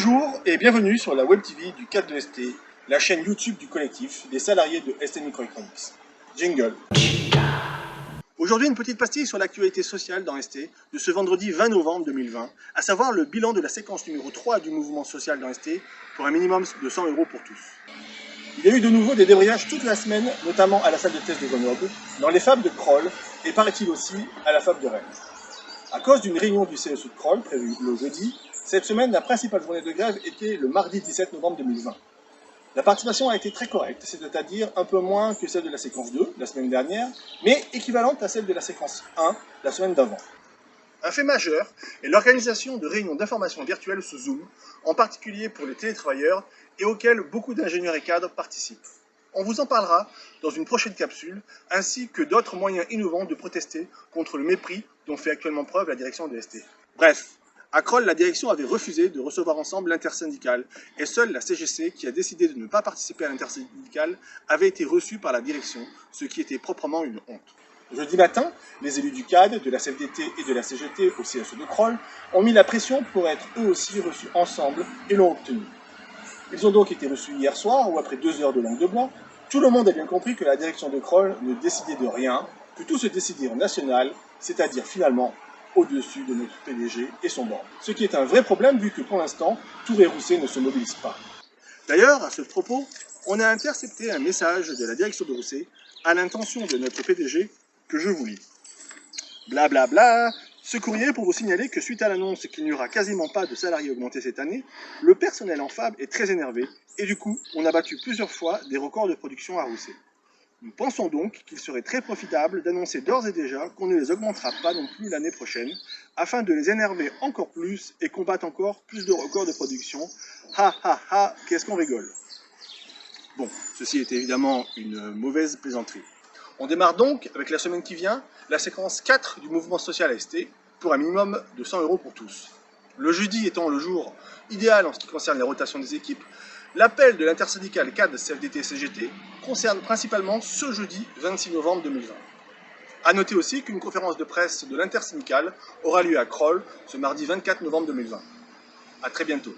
Bonjour et bienvenue sur la Web TV du 4 de ST, la chaîne YouTube du collectif des salariés de ST Microelectronics. Jingle. Aujourd'hui, une petite pastille sur l'actualité sociale dans ST de ce vendredi 20 novembre 2020, à savoir le bilan de la séquence numéro 3 du mouvement social dans ST pour un minimum de 100 € pour tous. Il y a eu de nouveau des débrayages toute la semaine, notamment à la salle de test de Grenoble, dans les fabs de Kroll et paraît-il aussi à la fab de Rennes. À cause d'une réunion du CSE de Kroll prévue le jeudi, cette semaine, la principale journée de grève était le mardi 17 novembre 2020. La participation a été très correcte, c'est-à-dire un peu moins que celle de la séquence 2, la semaine dernière, mais équivalente à celle de la séquence 1, la semaine d'avant. Un fait majeur est l'organisation de réunions d'information virtuelles sous Zoom, en particulier pour les télétravailleurs, et auxquelles beaucoup d'ingénieurs et cadres participent. On vous en parlera dans une prochaine capsule, ainsi que d'autres moyens innovants de protester contre le mépris dont fait actuellement preuve la direction de ST. Bref, à Kroll, la direction avait refusé de recevoir ensemble l'intersyndicale, et seule la CGC, qui a décidé de ne pas participer à l'intersyndicale, avait été reçue par la direction, ce qui était proprement une honte. Jeudi matin, les élus du CAD, de la CFDT et de la CGT au CSE de Kroll ont mis la pression pour être eux aussi reçus ensemble et l'ont obtenu. Ils ont donc été reçus hier soir, ou après 2 heures de langue de bois. Tout le monde a bien compris que la direction de Kroll ne décidait de rien, que tout se décidait en national, c'est-à-dire finalement au-dessus de notre PDG et son board. Ce qui est un vrai problème vu que pour l'instant, Tour et Rousset ne se mobilisent pas. D'ailleurs, à ce propos, on a intercepté un message de la direction de Rousset à l'intention de notre PDG que je vous lis. Blablabla, bla bla. Ce courrier pour vous signaler que suite à l'annonce qu'il n'y aura quasiment pas de salariés augmentés cette année, le personnel en fab est très énervé et du coup, on a battu plusieurs fois des records de production à Rousset. Nous pensons donc qu'il serait très profitable d'annoncer d'ores et déjà qu'on ne les augmentera pas non plus l'année prochaine, afin de les énerver encore plus et combattre encore plus de records de production. Ha ha ha, qu'est-ce qu'on rigole. Bon, ceci est évidemment une mauvaise plaisanterie. On démarre donc, avec la semaine qui vient, la séquence 4 du mouvement social ST, pour un minimum de 100 € pour tous. Le jeudi étant le jour idéal en ce qui concerne les rotations des équipes, l'appel de l'intersyndicale CAD CFDT CGT concerne principalement ce jeudi 26 novembre 2020. A noter aussi qu'une conférence de presse de l'intersyndicale aura lieu à Kroll ce mardi 24 novembre 2020. A très bientôt.